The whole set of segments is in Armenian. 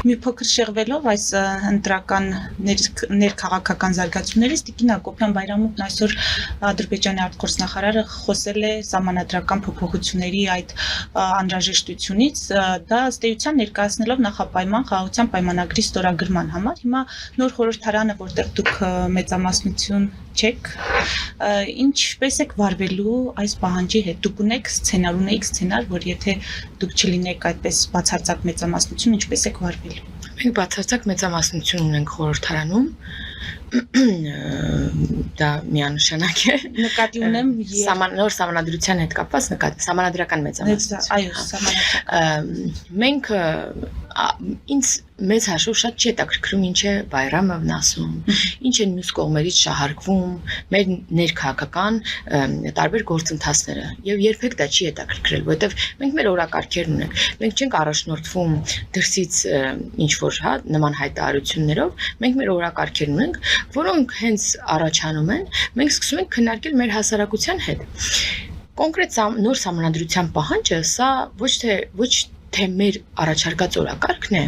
մի փոքր շեղվելով այս ընտրական ներքաղաքական զարգացումներից Տիկին Հակոբյան Բայրամովն այսօր Ադրբեջանի արտգործնախարարը խոսել է սահմանադրական փոփոխությունների այդ անհրաժեշտությունից, դա ըստ էության ներկայացնելով նախապայման խաղաղության պայմանագրի ստորագրման համար։ Հիմա նոր խորհրդարանը, որտեղ դուք մեծամասնություն չեք, ինչպես եք վարվելու այս պահանջի հետ։ Դուք ունեիք սցենար, որ եթե դուք չլինեք այդպես բացարձակ մեծամասնություն, ինչպես եք վարվելու։ Մենք բացարձակ մեծամասնություն ունենք խորհրդարանում, դա միանշանակ է։ Նկատի ունեմ նոր սահմանադրության հետ կապված սահմանադրական մեծամասնություն։ Այո, սահմանադրական։ Մենք ինձ մեծ հաշվով շատ չի հետաքրքրում ինչ է Բայրամովն ասում, ինչ են մյուս կողմերից շահարկվում, մեր ներքաղաքական տարբեր գործընթացները, եւ երբեք դա չի հետաքրքրել, որովհետեւ մենք մեր օրակարգերն ունենք, մենք չենք առաջնորդվում դրսից ինչ որ նման հայտարարություններով, մենք մեր օրակարգերն ունենք, որոնք հենց առաջանում են, մենք սկսում ենք քննարկել մեր հասարակության հետ։ Կոնկրետ նոր սահմանադրության պահանջը սա ոչ թե մեր առաջարկած օրակարգն է,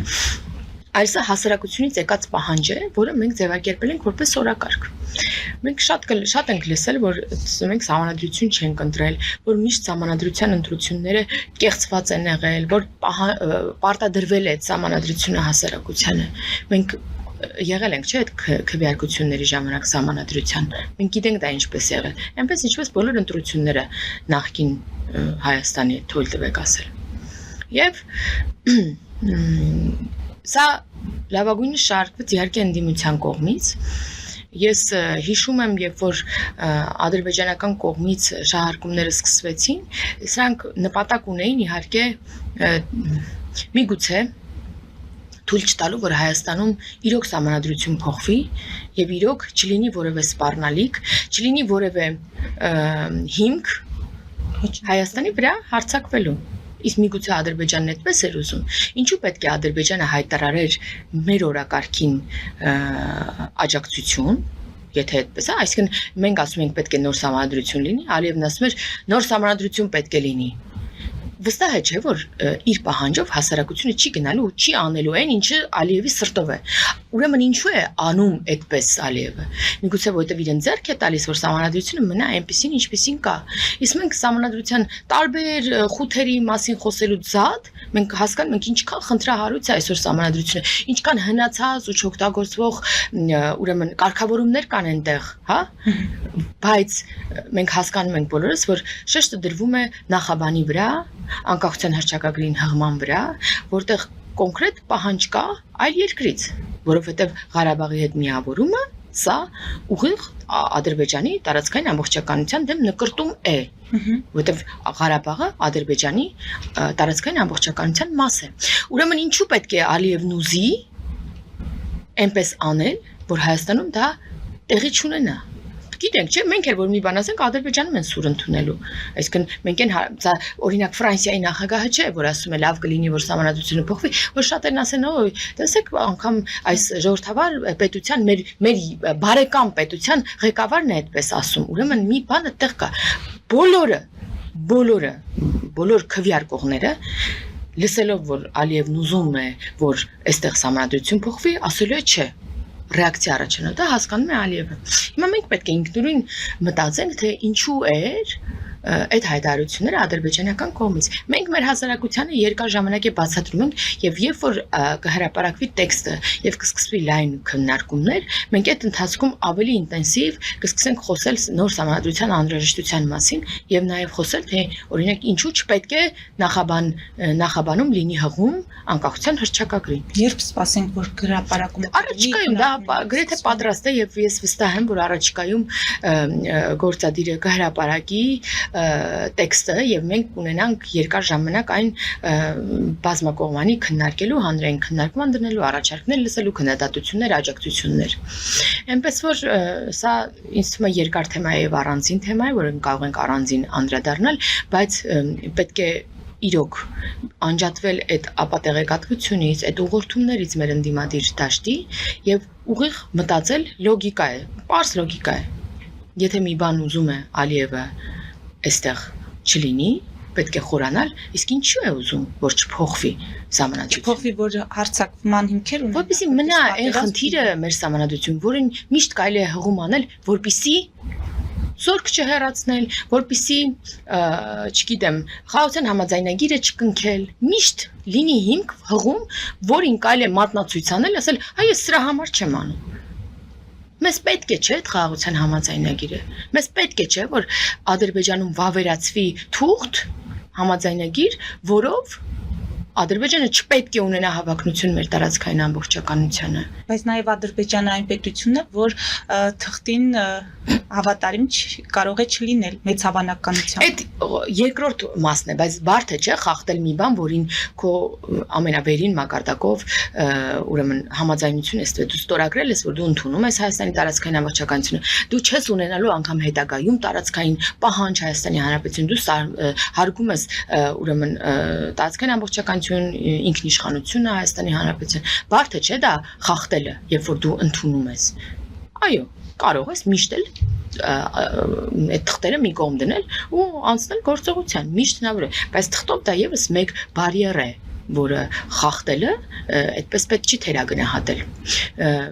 այլ սա հասարակությունից եկած պահանջ է, որը մենք ձևակերպել ենք որպես օրակարգ։ Մենք շատ ենք լսել, որ մենք սահմանադրություն չենք ընտրել, որ միշտ սահմանադրության ընտրությունները կեղծված են եղել, որ պարտադրվել է այդ սահմանադրությունը հասարակությանը։ Մենք եղել ենք, չէ՞, այդ քվեարկությունների ժամանակ սահմանադրության։ Մենք գիտենք դա ինչպես եղել։ Այնպես ինչպես բոլոր ընտրությունները նախկին Հայաստանի թույլ տվեք ասել։ Եվ սա լավագույնը շարքվեց իհարկե ընդդիմության կողմից։ Ես հիշում եմ, երբ որ ադրբեջանական կողմից շահարկումները սկսվեցին, սրանք նպատակ ունեին իհարկե միգուցե թույլ չտալու, որ Հայաստանում իրոք սահմանադրություն փոխվի եւ իրոք չլինի որևէ սպառնալիք, չլինի որևէ հիմք Հայաստանի վրա հարձակվելու։ Իսկ միգուցե Ադրբեջանն այդպես էր ուզում։ Ինչու պետք է Ադրբեջանը հայտարարեր մեր օրակարգին աջակցություն, եթե այդպես է, այսինքն մենք ասում ենք պետք է նոր սահմանադրություն լինի, Ալիևն ասում էր նոր սահմանադրություն պետք է լինի։ Վստահ է, չէ՞, որ իր պահանջով հասարակությունը չի գնալու ու չի անելու այն, ինչը Ալիևի սրտով է։ Ուրեմն ինչու է անում այդպես Ալիևը։ Միգուցե որովհետև իրեն ձեռք է տալիս, որ սահմանադրությունը մնա այնպեսին, ինչպեսին կա։ Իսկ մենք սահմանադրության տարբեր խութերի մասին խոսելու զատ, մենք հասկանում ենք ինչքան խնդրահարույց է այսօր սահմանադրությունը, ինչքան հնացած ու չօգտագործվող ուրեմն կարգավորումներ կան այնտեղ, հա։ Բայց մենք հասկանում ենք բոլորս, որ շեշտը դրվում է նախաբանի վրա, անկախության հռչակագրին հղման վրա, որտեղ կոնկրետ պահանջ կա այլ երկրից, որովհետև Ղարաբաղի հետ միավորումը սա ուղիղ Ադրբեջանի տարածքային ամբողջականության դեմ նկրտում է, որովհետև Ղարաբաղը Ադրբեջանի տարածքային ամբողջականության մաս է։ Ուրեմն ինչու պետք է Ալիևն ուզի այնպես անել, որ Հայաստանում դա տեղի չունենա։ Գիտենք, չէ՞, մենք էլ որ մի բան ասենք Ադրբեջանում են սուր ընդունելու։ Այսինքն մենք են օրինակ Ֆրանսիայի նախագահը չէ, որ ասում է լավ կլինի, որ սահմանադրությունը փոխվի, որ շատերն ասեն, օ, տեսեք, անգամ այս ժողովրդավար պետության մեր բարեկամ պետության ղեկավարն է այդպես ասում։ Ուրեմն մի բան այդտեղ կա։ Բոլոր քվեարկողները լսելով, որ Ալիևն ուզում է, որ այստեղ սահմանադրություն փոխվի, ասելու է չէ։ Ռեակցիա առաջանա, դա հասկանում է Ալիևը։ Հիմա մենք պետք է ինքնուրույն մտածենք, թե ինչու էր այդ հայտարարությունները ադրբեջանական կողմից։ Մենք մեր հասարակությանը երկար ժամանակ է բացատրում ենք եւ երբ որ կհրապարակվի տեքստը եւ կսկսվի լայն քննարկումներ, մենք այդ ընթացքում ավելի ինտենսիվ կսկսենք խոսել նոր սահմանադրության անհրաժեշտության մասին եւ նաեւ խոսել թե օրինակ ինչու չպետք է նախաբանում լինի հղում անկախության հռչակագրին։ Երբ սպասենք, որ հրապարակումը Առաջիկայում դա գրեթե պատրաստ է եւ ես վստահ եմ, որ առաջիկայում գործադիրը կհրապարակի տեքստը եւ մենք ունենանք երկար ժամանակ այն բազմակողմանի քննարկելու, հանրային քննարկման դնելու, առաջարկներ լսելու, քննադատություններ, աջակցություններ։ Այնպես որ սա ինձ թվում է երկար թեմա է եւ առանձին թեմա է, որին կարող ենք առանձին անդրադառնալ, բայց պետք է իրոք անջատվել այդ ապատեղեկատվությունից, այդ ուղղորդումներից մեր ընդդիմադիր դաշտի եւ ուղիղ մտածել լոգիկա է, պարզ լոգիկա է։ Եթե մի բան ուզում է Ալիևը այստեղ չլինի, պետք է խորանալ, իսկ ինչու է ուզում, որ չփոխվի սահմանադրությունը։ Փոխվի, որ հարցակման հիմքեր ունենա։ Որպեսզի մնա այն խնդիրը մեր սահմանադրություն, որին միշտ կարելի է հղում անել, որպեսզի զորք չհեռացնել, որպեսզի, չգիտեմ, խաղաղության համաձայնագիրը չկնքել, միշտ լինի հիմք հղում, որին կարելի է մատնացույց անել, ասել, այ ես սրա համար չեմ անում։ Մեզ պետք է չէ այդ խաղաղության համաձայնագիրը։ Մեզ պետք է չէ, որ Ադրբեջանում վավերացվի թուղթ համաձայնագիր, որով Ադրբեջանը չպետք է ունենա հավակնություն մեր տարածքային ամբողջականությանը։ Բայց նաև Ադրբեջանը այն պետությունն է, որ թղթին հավատարիմ կարող է չլինել մեծ հավանականությամբ։ Այդ երկրորդ մասն է, բայց բարդ է չէ խախտել մի բան, որին քո ամենավերին մակարդակով ուրեմն համաձայնություն ես դու ստորագրել ես, որ դու ընդունում ես Հայաստանի տարածքային ամբողջականությունը, դու չես ունենալու անգամ հետագայում տարածքային պահանջ Հայաստանի Հանրապետություն, դու հարգում ես ուրեմն տարածքային ամբողջականություն, ինքնիշխանությունը Հայաստանի Հանրապետություն։ Բարդ է չէ դա խախտելը, երբ որ դու ընդունում ես։ Այո, կարող ես միշտ էլ այդ թղթերը մի կողմ դնել ու անցնել գործողության, միշտ հնարավոր է, բայց թղթով դա եւս մեկ բարիեր է, որը խախտելը այդպես պետք չի թերագնահատել։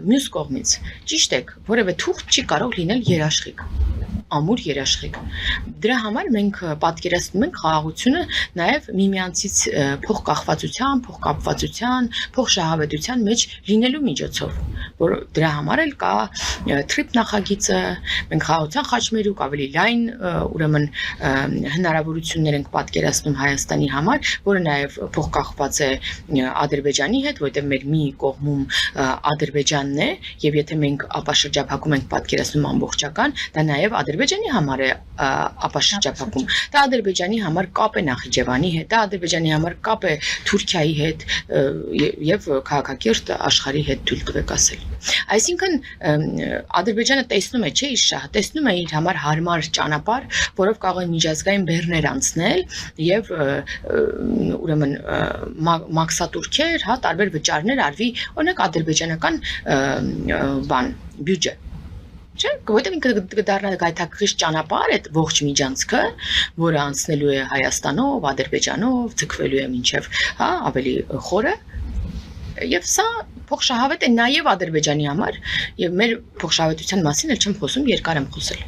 Մյուս կողմից, ճիշտ է, որևէ թուղթ չի կարող լինել երաշխիք, ամուր երաշխիք։ Դրա համար մենք պատկերացնում ենք խաղաղությունը նաև միմյանցից փոխկախվածության, փոխկապվածության, փոխշահավետության մեջ լինելու միջոցով, որ դրա համար էլ կա TRIP նախագիծը, մենք խաղաղության խաչմերուկ ավելի լայն ուրեմն հնարավորություններ ենք պատկերացնում Հայաստանի համար, որը նաև փոխկախված է Ադրբեջանի հետ, որտեղ մեր մի կողմում Ադրբեջանն է, եւ եթե մենք ապաշրջափակում ենք պատկերացնում ամբողջական, դա նաև Ադրբեջանի համար է ապաշրջափակում։ Դա Ադրբեջանի համար կապ է Նախիջևանի հետ, դա Ադրբեջանի համար կապ է Թուրքիայի հետ եւ քաղաքակիրթ աշխարհի հետ թույլ տվեք ասել։ Այսինքն Ադրբեջանը տեսնում է, չէ, իր շահը, տեսնում է իր համար հարմար ճանապարհ, որով կարող է միջազգային բեռներ անցնել եւ ուրեմն մաքսատուրքեր, հա, տարբեր վճարներ արվի, օրինակ ադրբեջանական բյուջե։ Չէ, որտեղ ինքը կդառնա գայթակղիչ ճանապարհ այդ ողջ միջանցքը, որը անցնելու է Հայաստանով, Ադրբեջանով, ցկվելու է մինչև, հա, ավելի խորը։ Եվ սա փոխշահավետ է նաև Ադրբեջանի համար, եւ մեր փոխշահավետության մասին էլ չեմ խոսում, երկար եմ խոսել։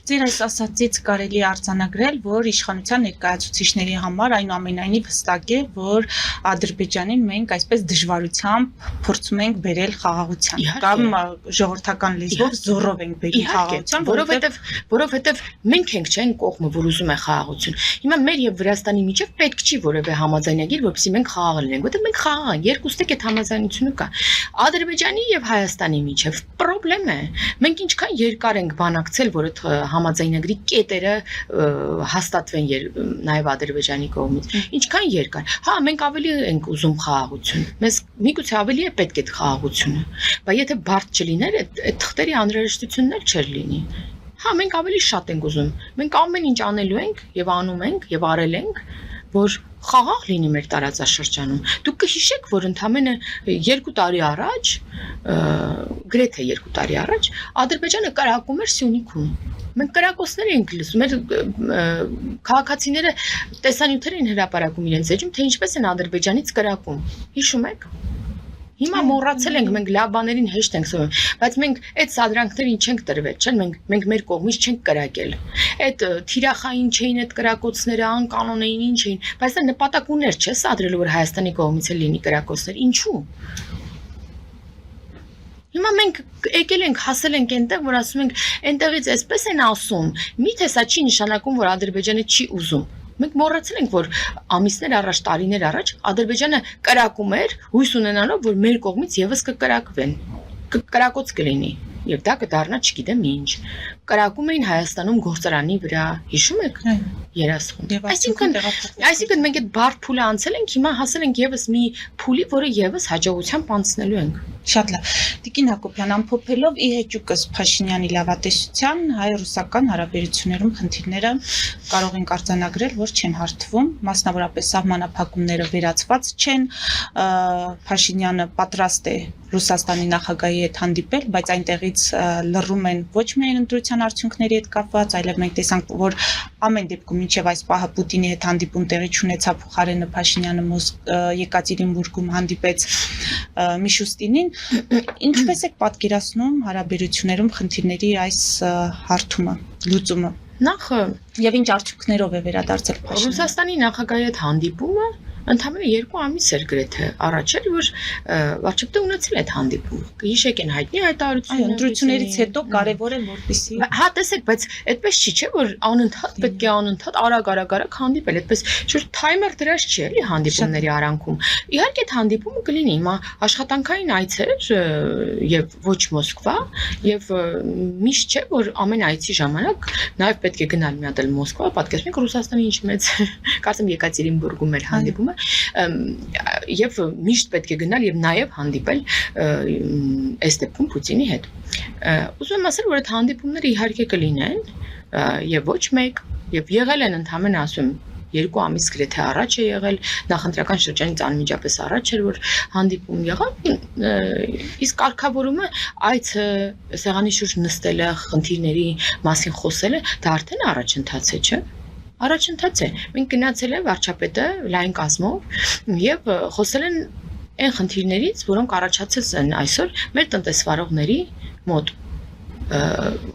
Ձեր այս ասացից կարելի է արձանագրել, որ իշխանության ներկայացուցիչների համար այնուամենայնիվ հստակ է, որ Ադրբեջանին մենք այսպես դժվարությամբ փորձում ենք բերել խաղաղության, կամ ժողովրդական լեզվով զորով ենք բերում խաղաղության, որովհետև մենք ենք չեն կողմը, որ ուզում է խաղաղություն։ Հիմա մեր եւ Վրաստանի միջև պետք չի որևէ համաձայնագիր, որովհետեւ մենք խաղաղ լինենք, որովհետեւ մենք խաղաղ ենք, երկուստեք այդ համաձայնությունը կա։ Ադրբեջանի եւ Հայաստանի միջև պրոբլեմ է։ Մենք ինչքան երկար ենք բանակցել, որ այդ համաձայնագրի կետերը հաստատվեն նաև Ադրբեջանի կողմից։ Ինչքան երկար։ Հա, մենք ավելի ենք ուզում խաղաղություն։ Մեզ միգուցե ավելի է պետք այդ խաղաղությունը։ Բայց եթե բարդ չլիներ, այդ թղթերի անհրաժեշտությունն էլ չէր լինի։ Հա, մենք ավելի շատ ենք ուզում։ Մենք ամեն ինչ անելու ենք եւ անում ենք եւ արել ենք, որ խաղաղ լինի մեր տարածաշրջանում։ Դուք կհիշեք, որ ընդամենը 2 տարի առաջ, գրեթե 2 տարի առաջ, Ադրբեջանը կրակում էր Սյունիքում։ Մենք կրակոցներ էինք լսում, մեր քաղաքացիները տեսանյութեր էին հրապարակում իրենց էջում, թե ինչպես են Ադրբեջանից կրակում։ Հիշում եք։ Հիմա մոռացել ենք, մենք լավ բաներին հեշտ ենք սովորում, բայց մենք այդ սադրանքներին չենք տրվել, չէ՞, մենք մեր կողմից չենք կրակել։ Այդ թիրախային չէին այդ կրակոցները, անկանոն էին, ինչ էին, բայց դա նպատակ ուներ, չէ՞, սադրելու որ Հայաստանի կողմից էլ լինի կրակոցներ։ Ինչու՞։ Հիմա մենք եկել ենք, հասել ենք այնտեղ, որ ասում ենք, այնտեղից այսպես են ասում, միթե սա չի նշանակում, որ Ադրբեջանը չի ուզում։ Մենք մոռացել ենք, որ ամիսներ առաջ, տարիներ առաջ Ադրբեջանը կրակում էր, հույս ունենալով, որ մեր կողմից եւս կկրակվեն, կրակոց կլինի, եւ դա կդառնա, չգիտեմ ինչ։ Կրակում էին Հայաստանում գործարանի վրա, հիշում եք։ Երասխուն։ Այսինքն մենք այդ բարդ փուլը անցել ենք, հիմա հասել ենք եւս մի փուլի, որը եւս հաջողությամբ անցնելու ենք։ Շատ լավ։ Տիկին Հակոբյան, ամփոփելով ի հեճուկս Փաշինյանի լավատեսության հայ-ռուսական հարաբերություններում խնդիրները կարող ենք արձանագրել, որ չեն հարթվում, մասնավորապես սահմանափակումները վերացված չեն, Փաշինյանը պատրաստ է Ռուսաստանի նախագահի հետ հանդիպել, բայց այնտեղից լռում են ոչ միայն ընտրության արդյունքների հետ կապված, այլև մենք տեսանք, որ ամեն դեպքում մինչև այս պահը Պուտինի հետ հանդիպում տեղի չունեցավ, փոխարենը Փաշինյանը Եկատերինբուրգում հանդիպեց Միշուստինին, ինչպես եք պատկերացնում հարաբերություններում խնդիրների այս հարթումը, լուծումը։ Նախ Եվ ինչ արդյունքներով է վերադարձել Փաշինյանը։ Ռուսաստանի նախագահի հետ հանդիպումը ընդհանրապես 2 ամիս էր գրեթե առաջ էր, որ վարչապետը ունեցել այդ հանդիպումը։ Հիշեք են հայտնի հայտարարությունները։ Այո, ընտրություններից հետո կարևոր է որպեսի Հա, տեսեք, բայց այդպես չի, չէ՞ որ անընդհատ պետք է անընդհատ արագ հանդիպել, այդպես շուտ թայմեր դրած չի էլի հանդիպումների արանքում։ Իհարկե այդ հանդիպումը կլինի, հիմա աշխատանքային այց էր եւ ոչ Մոսկվա, եւ միշտ չէ որ ամեն այցի ժամանակ նաեւ պետք է գնալ մի հատ էլ Մոսկվա, պատկերացնեք Ռուսաստանի ինչ մեծ, կարծեմ Եկատերինբուրգում էր հանդիպումը եւ միշտ պետք է գնալ եւ նաեւ հանդիպել այս դեպքում Պուտինի հետ։ Ուզում եմ ասել, որ այդ հանդիպումները իհարկե կլինեն եւ ոչ մեկ եւ եղել են ընդհանրապես ասում 2 ամիս գրեթե առաջ է եղել, նախընտրական շրջանից անմիջապես առաջ էր որ հանդիպում եղավ, իսկ կարգավորումը այցը սեղանի շուրջ նստելը, խնդիրների մասին խոսելը, դա արդեն առաջընթաց է, չէ՞։ Առաջընթաց է։ Մենք գնացել ենք վարչապետը լայն կազմով եւ խոսել են այն խնդիրներից, որոնք առաջացած են այսօր մեր տնտեսվարողների մոտ։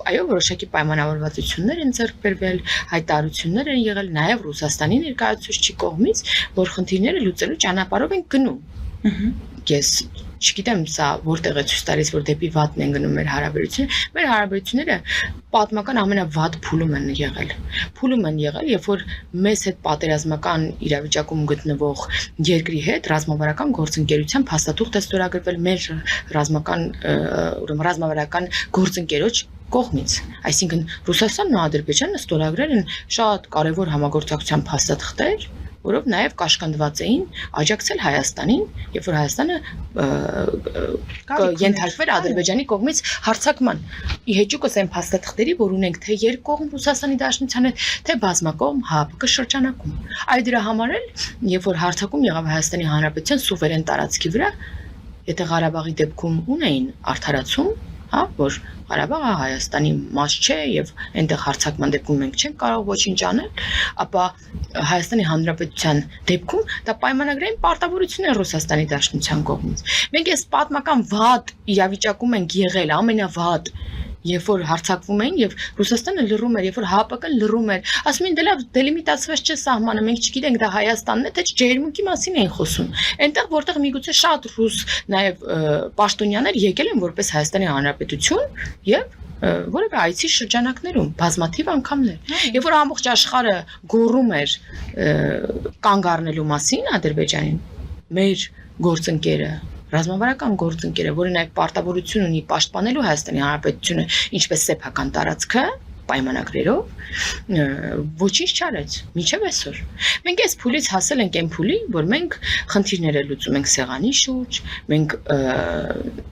Այո, որոշակի պայմանավորվածություններ են ձեռք բերվել, հայտարարություններ են եղել նաև Ռուսաստանի ներկայացուցչի կողմից, որ խնդիրները լուծելու ճանապարհով են գնում։ Ես չգիտեմ սա որտեղ է ցույց տալիս, որ դեպի վատն են գնում մեր հարաբերությունները պատմական ամենավատ փուլում են եղել։ Փուլում են եղել, երբ որ մեզ հետ պատերազմական իրավիճակում գտնվող երկրի հետ ռազմավարական գործընկերության փաստաթուղթ է ստորագրվել մեր ռազմավարական գործընկերոջ կողմից, այսինքն Ռուսաստանն ու Ադրբեջանը ստորագրել են շատ կարևոր համագործակցության փաստաթղթեր, որով նաև կաշկանդված էին աջակցել Հայաստանին, երբ որ Հայաստանը ենթարկվեր Ադրբեջանի կողմից հարձակման։ Ի հեճուկս այն փաստաթղթերի, որ ունենք թե երկկողմ Ռուսաստանի Դաշնության հետ, թե բազմակողմ ՀԱՊԿ շրջանակում։ Այ դրա համար էլ, երբ որ հարձակում եղավ Հայաստանի Հանրապետության սուվերեն տարածքի վրա, եթե Ղարաբաղի դեպքում ունեին արդարացում, հա, որ Ղարաբաղը Հայաստանի մաս չէ եւ այնտեղ հարձակման դեպքում մենք չենք կարող ոչինչ անել, ապա Հայաստանի Հանրապետության դեպքում դա պայմանագրային պարտավորություն է Ռուսաստանի Դաշնության կողմից։ Մենք այս պատմական վատ իրավիճակում ենք եղել, ամենավատ, երբ որ հարձակվում էին եւ Ռուսաստանը լռում էր, երբ որ ՀԱՊԿ-ն լռում էր, ասում են դե լավ դելիմիտացված չէ սահմանը, մենք չգիտենք դա Հայաստանն է, թե ջերմուկի մասին էին խոսում։ Այնտեղ որտեղ միգուցե շատ ռուս նաեւ պաշտոնյաներ եկել են որպես Հայաստանի Հանրապետություն եւ որևէ այցի շրջանակներում բազմաթիվ անգամներ։ Երբ որ ամբողջ աշխարհը գոռում էր կանգ առնելու մասին Ադրբեջանին, մեր գործընկերը ռազմավարական գործընկերը, որը նաև պարտավորություն ունի պաշտպանելու Հայաստանի Հանրապետությունը, ինչպես սեփական տարածքը, պայմանագրերով, ոչինչ չարեց, մինչև այսօր։ Մենք այս փուլից հասել ենք այն փուլի, որ մենք խնդիրները լուծում ենք սեղանի շուրջ, մենք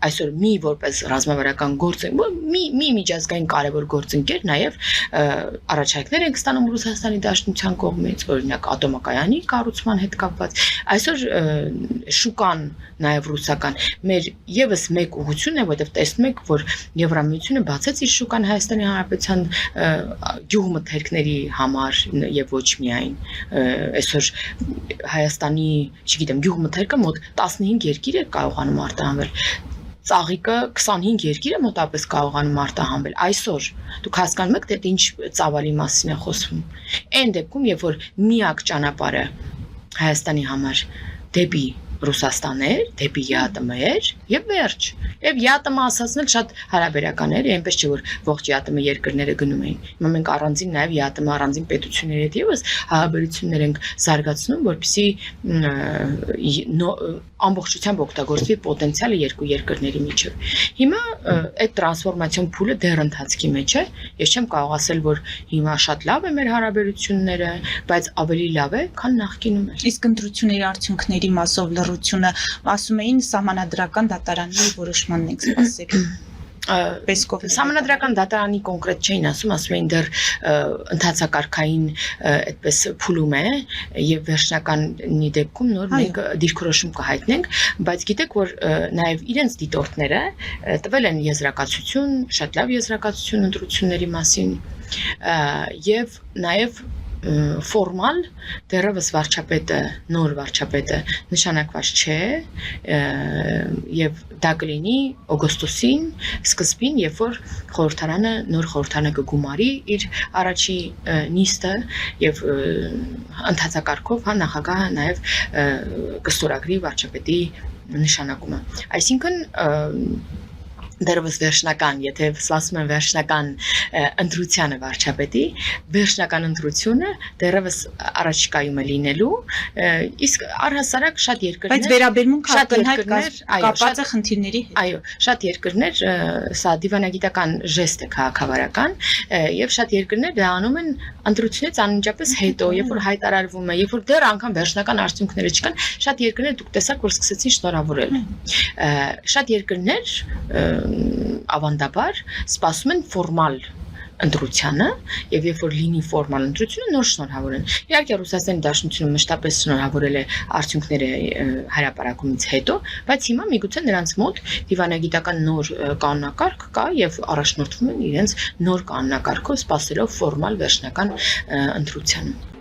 այսօր մի որպես ռազմավարական գործընկեր, մի միջազգային կարևոր գործընկեր, նաև առաջարկներ ենք ստանում Ռուսաստանի Դաշնության կողմից, օրինակ ատոմակայանի կառուցման հետ կապված։ Այսօր շուկան նաև ռուսական մեր եւս մեկ ուղղությունն է, որտեղ տեսնում եք, որ Եվրամիությունը բացեց իր շուկան Հայաստանի Հանրապետության գյուղմթերքների համար եւ ոչ միայն այսօր Հայաստանի, չգիտեմ, գյուղմթերքը մոտ 15 երկիր է կարողանում արտահանվել։ Ծաղիկը 25 երկիր է մոտավորապես կարողանում արտահանվել այսօր։ Դուք հասկանում եք, թե ինչ ծավալի մասին է խոսվում։ Այն դեպքում, երբ որ միակ ճանապարհը Հայաստանի համար դեպի Ռուսաստան էր, դեպի ԵԱՏՄ էր եւ վերջ։ Եվ ԵԱՏՄ ասածն էլ շատ հարաբերական էր, այնպես չէ որ ողջ ԵԱՏՄ երկրները գնում էին։ Հիմա մենք առանձին նաեւ ԵԱՏՄ առանձին պետությունների հետ եւս հարաբերություններ ենք զարգացնում, որպեսզի ամբողջությամբ օգտագործվի պոտենցիալը երկու երկրների միջև։ Հիմա այդ տրանսֆորմացիոն փուլը դեռ ընթացքի մեջ է։ Ես չեմ կարող ասել, որ հիմա շատ լավ է մեր հարաբերությունները, բայց ավելի լավ է, քան նախկինում էր։ Իսկ ընտրությունների արդյունքների մասով լռությունը, ասում էին, սահմանադրական դատարանի որոշմանն ենք սպասելու։ Սահմանադրական դատարանի կոնկրետ չէին ասում էին դեռ ընթացակարգային այդպես փուլում է եւ վերջնականի դեպքում նոր մենք դիրքորոշում կհայտնենք, բայց գիտեք որ նաեւ իրենց դիտորդները տվել են եզրակացություն, շատ լավ եզրակացություն ընտրությունների մասին եւ նաեւ ֆորմալ դեռևս վարչապետը նոր վարչապետը նշանակված չէ եւ դա կլինի օգոստոսին սկզբին երբ որ խորհրդարանը նոր խորհրդարանը կգումարի իր առաջի նիստը եւ ընթացակարգով նախագահը նաեւ կստորագրի վարչապետի նշանակումը այսինքն դեռևս վերջնական, եթե սպասում են վերջնական ընտրությանը վարչապետի, վերջնական ընտրությունը դեռևս առաջիկայում է լինելու, իսկ առհասարակ շատ երկրներ, բայց վերաբերմունք ակնհայտ կապված է խնդիրների հետ։ Այո, շատ երկրներ, սա դիվանագիտական ժեստ է քաղաքավարական, եւ շատ երկրներ դա անում են ընտրությունից անմիջապես հետո, երբ որ հայտարարվում է, երբ որ դեռ անգամ վերջնական արդյունքները չկան, շատ երկրներ դուք տեսաք, որ սկսեցին շնորհավորել։ Շատ երկրներ ավանդաբար սպասում են ֆորմալ ընտրությանը եւ երբ որ լինի ֆորմալ ընտրությունը նոր շնորհավորեն։ Իհարկե Ռուսաստանի Դաշնությունը մշտապես շնորհավորել է արդյունքները հայրապարակումից հետո, բայց հիմա միգուցե նրանց մոտ դիվանագիտական նոր կանոնակարգ կա եւ առաջնորդվում են իրենց նոր կանոնակարգով սպասելով ֆորմալ վերջնական ընտրությանը։